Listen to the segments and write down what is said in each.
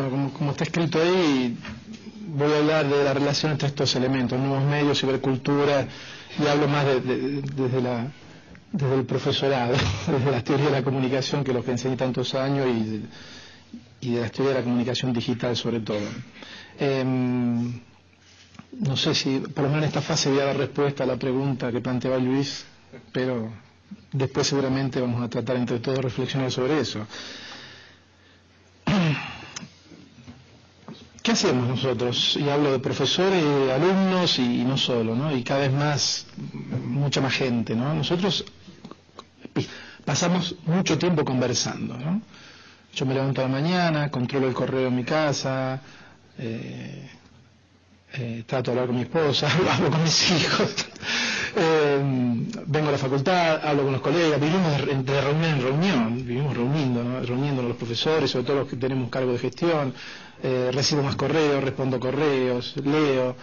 bueno, como está escrito ahí, voy a hablar de la relación entre estos elementos, nuevos medios, cibercultura, y hablo más desde el profesorado, desde las teorías de la comunicación, que es lo que enseñé tantos años, y de las teorías de la comunicación digital sobre todo. No sé si, por lo menos en esta fase voy a dar respuesta a la pregunta que planteaba Luis, pero después seguramente vamos a tratar entre todos de reflexionar sobre eso. ¿Qué hacemos nosotros? Y hablo de profesores, alumnos y no solo, ¿no? Y cada vez más, mucha más gente, ¿no? Nosotros pasamos mucho tiempo conversando, ¿no? Yo me levanto a la mañana, controlo el correo en mi casa, trato de hablar con mi esposa, hablo con mis hijos, vengo a la facultad, hablo con los colegas, vivimos de reunión en reunión, vivimos reuniéndonos los profesores, sobre todo los que tenemos cargo de gestión, recibo más correos, respondo correos, leo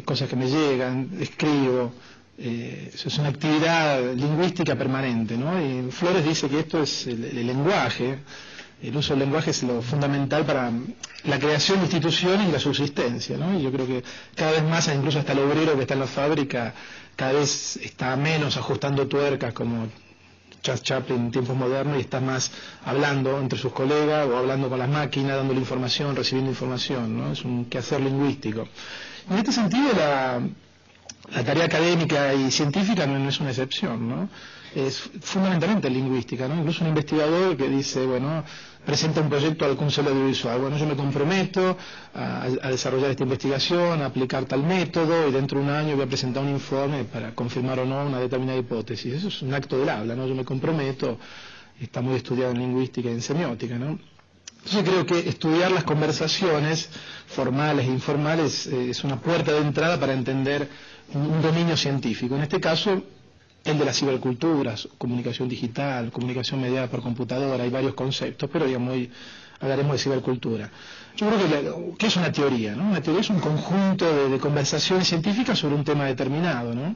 cosas que me llegan, escribo. Eso es una actividad lingüística permanente, ¿no? Y Flores dice que esto es el lenguaje. El uso del lenguaje es lo fundamental para la creación de instituciones y la subsistencia, ¿no? Y yo creo que cada vez más, incluso hasta el obrero que está en la fábrica, cada vez está menos ajustando tuercas como Charles Chaplin en tiempos modernos, y está más hablando entre sus colegas o hablando con las máquinas, dándole información, recibiendo información, ¿no? Es un quehacer lingüístico. En este sentido, la tarea académica y científica no es una excepción, ¿no? Es fundamentalmente lingüística, ¿no? Incluso un investigador que dice, bueno, presenta un proyecto al Consejo Audiovisual, bueno, yo me comprometo a desarrollar esta investigación, a aplicar tal método, y dentro de un año voy a presentar un informe para confirmar o no una determinada hipótesis. Eso es un acto del habla, ¿no? Yo me comprometo, está muy estudiado en lingüística y en semiótica, ¿no? Entonces creo que estudiar las conversaciones formales e informales es una puerta de entrada para entender un dominio científico. En este caso, el de las ciberculturas, comunicación digital, comunicación mediada por computadora, hay varios conceptos, pero digamos hoy hablaremos de cibercultura. Yo creo que es una teoría, ¿no? Una teoría es un conjunto de conversaciones científicas sobre un tema determinado, ¿no?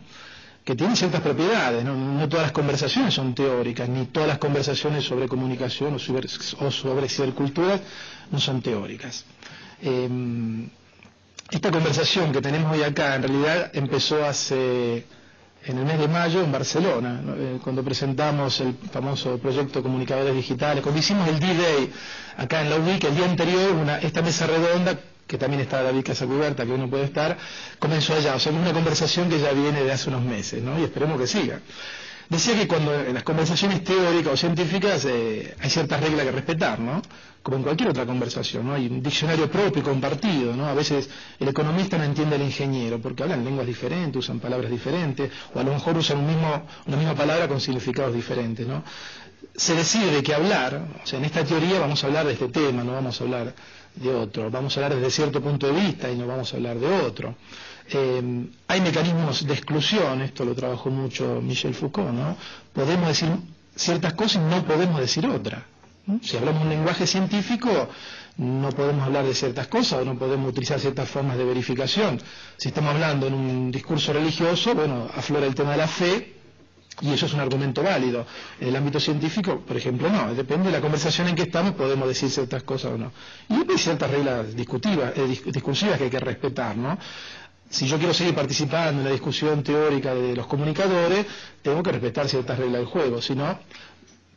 Que tiene ciertas propiedades, ¿no? No todas las conversaciones son teóricas, ni todas las conversaciones sobre comunicación o sobre cibercultura no son teóricas. Esta conversación que tenemos hoy acá en realidad empezó en el mes de mayo en Barcelona, ¿no? Cuando presentamos el famoso proyecto Comunicadores Digitales, cuando hicimos el D-Day acá en la UBIC, el día anterior, esta mesa redonda, que también está David Casacuberta, que uno puede estar, comenzó allá. O sea, es una conversación que ya viene de hace unos meses, ¿no? Y esperemos que siga. Decía que cuando en las conversaciones teóricas o científicas hay ciertas reglas que respetar, ¿no? Como en cualquier otra conversación, ¿no? Hay un diccionario propio y compartido, ¿no? A veces el economista no entiende al ingeniero porque hablan lenguas diferentes, usan palabras diferentes, o a lo mejor usan una misma palabra con significados diferentes, ¿no? Se decide de qué hablar. O sea, en esta teoría vamos a hablar de este tema, no vamos a hablar de otro, vamos a hablar desde cierto punto de vista y no vamos a hablar de otro. Hay mecanismos de exclusión, esto lo trabajó mucho Michel Foucault, ¿no? Podemos decir ciertas cosas y no podemos decir otras, ¿no? Si hablamos un lenguaje científico, no podemos hablar de ciertas cosas o no podemos utilizar ciertas formas de verificación. Si estamos hablando en un discurso religioso, bueno, aflora el tema de la fe, y eso es un argumento válido. En el ámbito científico, por ejemplo, no. Depende de la conversación en que estamos, podemos decir ciertas cosas o no. Y hay ciertas reglas discursivas que hay que respetar, ¿no? Si yo quiero seguir participando en la discusión teórica de los comunicadores, tengo que respetar ciertas reglas del juego. Si no,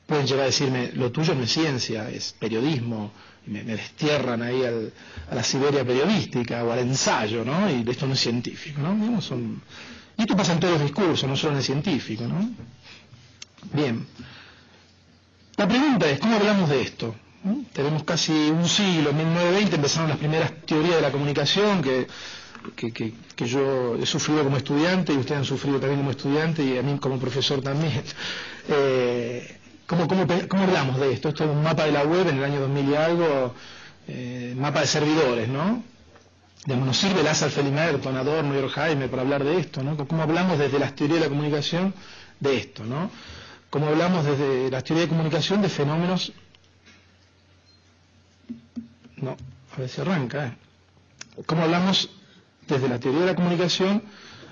pueden llegar a decirme, lo tuyo no es ciencia, es periodismo. Me destierran ahí a la Siberia periodística o al ensayo, ¿no? Y esto no es científico, ¿no? Digamos, y esto pasa en todos los discursos, no solo en el científico, ¿no? Bien. La pregunta es, ¿cómo hablamos de esto? ¿No? Tenemos casi un siglo, en 1920 empezaron las primeras teorías de la comunicación que yo he sufrido como estudiante y ustedes han sufrido también como estudiante y a mí como profesor también. ¿Cómo hablamos de esto? Esto es un mapa de la web en el año 2000 y algo, mapa de servidores, ¿no? Nos sirve Lázaro Felimerton, Adorno y Horkheimer para hablar de esto, ¿no? ¿Cómo hablamos desde las teorías de la comunicación de esto, ¿no? ¿Cómo hablamos desde las teorías de comunicación de fenómenos? No, a ver si arranca, ¿Cómo hablamos desde la teoría de la comunicación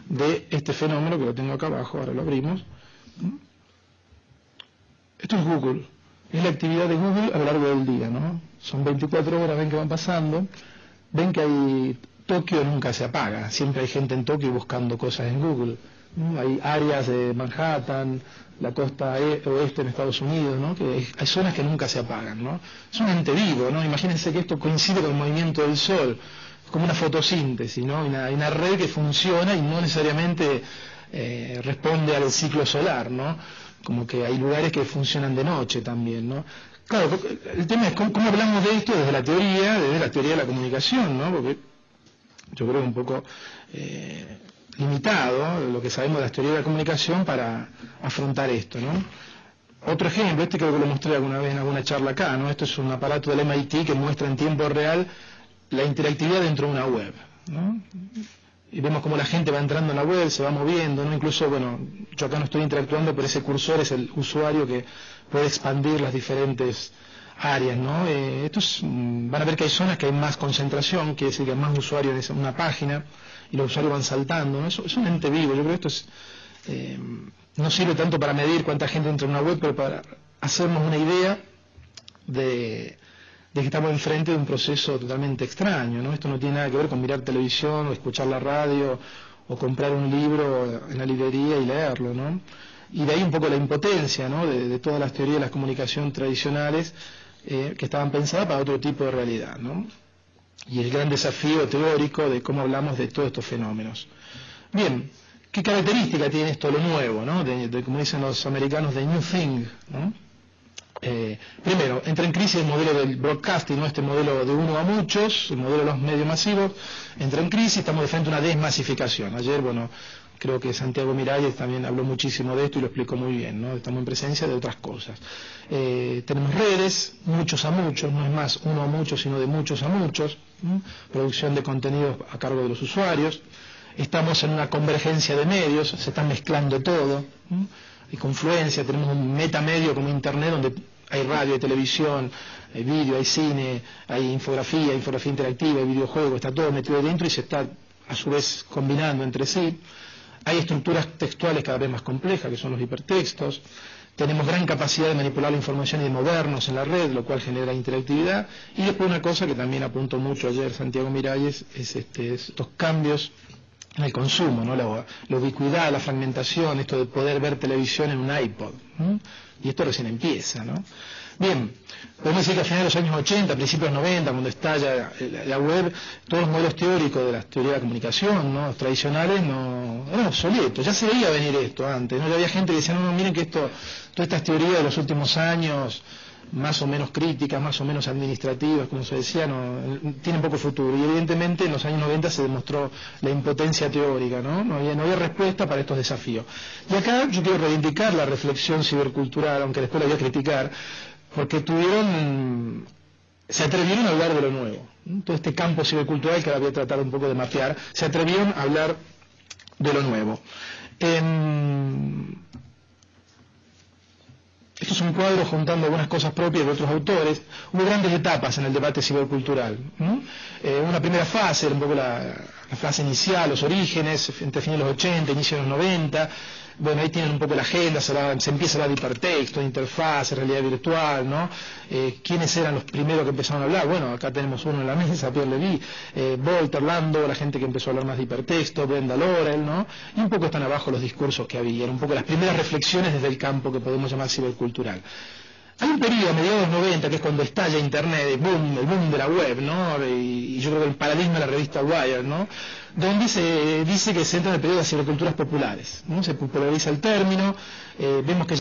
de este fenómeno, que lo tengo acá abajo, ahora lo abrimos? Esto es Google. es la actividad de Google a lo largo del día, ¿no? Son 24 horas, ven que van pasando, ven que Tokio nunca se apaga, siempre hay gente en Tokio buscando cosas en Google, ¿no? Hay áreas de Manhattan, la costa oeste en Estados Unidos, ¿no? Que hay zonas que nunca se apagan, ¿no? Es un ente vivo, ¿no? Imagínense que esto coincide con el movimiento del sol, como una fotosíntesis, ¿no? Hay una red que funciona y no necesariamente responde al ciclo solar, ¿no? Como que hay lugares que funcionan de noche también, ¿no? Claro, el tema es cómo hablamos de esto desde la teoría de la comunicación, ¿no? Porque yo creo que un poco limitado lo que sabemos de la teoría de la comunicación para afrontar esto, ¿no? Otro ejemplo, creo que lo mostré alguna vez en alguna charla acá, ¿no? Esto es un aparato del MIT que muestra en tiempo real la interactividad dentro de una web, ¿no? Y vemos cómo la gente va entrando en la web, se va moviendo, ¿no? Incluso, bueno, yo acá no estoy interactuando, pero ese cursor es el usuario que puede expandir las diferentes áreas, ¿no? Van a ver que hay zonas que hay más concentración, quiere decir que hay más usuarios en una página y los usuarios van saltando, ¿no? Es un ente vivo. Yo creo que esto no sirve tanto para medir cuánta gente entra en una web, pero para hacernos una idea de que estamos enfrente de un proceso totalmente extraño, ¿no? Esto no tiene nada que ver con mirar televisión o escuchar la radio o comprar un libro en la librería y leerlo, ¿no? Y de ahí un poco la impotencia, ¿no? de todas las teorías de la comunicación tradicionales que estaban pensadas para otro tipo de realidad, ¿no? Y el gran desafío teórico de cómo hablamos de todos estos fenómenos. Bien, ¿qué característica tiene esto lo nuevo, ¿no? Como dicen los americanos, de new thing, ¿no? Primero, entra en crisis el modelo del broadcasting, ¿no? Este modelo de uno a muchos, el modelo de los medios masivos, entra en crisis, estamos de frente a una desmasificación. Ayer, bueno, creo que Santiago Miralles también habló muchísimo de esto y lo explicó muy bien, ¿no? Estamos en presencia de otras cosas. Tenemos redes, muchos a muchos, no es más uno a muchos, sino de muchos a muchos, producción de contenidos a cargo de los usuarios. Estamos en una convergencia de medios, se está mezclando todo, hay confluencia, tenemos un metamedio como Internet donde hay radio, hay televisión, hay vídeo, hay cine, hay infografía interactiva, hay videojuegos, está todo metido dentro y se está a su vez combinando entre sí. Hay estructuras textuales cada vez más complejas, que son los hipertextos. Tenemos gran capacidad de manipular la información y de movernos en la red, lo cual genera interactividad. Y después una cosa que también apuntó mucho ayer Santiago Miralles, es estos cambios en el consumo, ¿no? La ubicuidad, la fragmentación, esto de poder ver televisión en un iPod, ¿no? Y esto recién empieza, ¿no? Bien, podemos decir que a finales de los años 80, principios de los 90, cuando estalla la web, todos los modelos teóricos de la teoría de la comunicación, ¿no? Tradicionales, eran obsoletos. Ya se veía venir esto antes, ¿no? Ya había gente que decía, no, miren que todas estas teorías de los últimos años, más o menos críticas, más o menos administrativas, como se decía, tienen poco futuro. Y evidentemente en los años 90 se demostró la impotencia teórica, ¿no? No había respuesta para estos desafíos. Y acá yo quiero reivindicar la reflexión cibercultural, aunque después la voy a criticar, porque se atrevieron a hablar de lo nuevo, ¿no? Todo este campo cibercultural que ahora voy a tratar un poco de mapear, se atrevieron a hablar de lo nuevo. Esto es un cuadro juntando algunas cosas propias de otros autores. Hubo grandes etapas en el debate cibercultural, ¿no? Una primera fase, un poco la fase inicial, los orígenes, entre fines de los 80, inicio de los 90. Bueno, ahí tienen un poco la agenda, se empieza a hablar de hipertexto, de interfaz, realidad virtual, ¿no? ¿Quiénes eran los primeros que empezaron a hablar? Bueno, acá tenemos uno en la mesa, Pierre Levy, Voltaire, Lando, la gente que empezó a hablar más de hipertexto, Brenda Laurel, ¿no? Y un poco están abajo los discursos que había, un poco las primeras reflexiones desde el campo que podemos llamar cibercultural. Hay un periodo a mediados de los 90, que es cuando estalla Internet, el boom de la web, ¿no? Y yo creo que el paradigma de la revista Wired, ¿no? Donde se dice que se entra en el periodo de las ciberculturas populares, ¿no? Se populariza el término, vemos que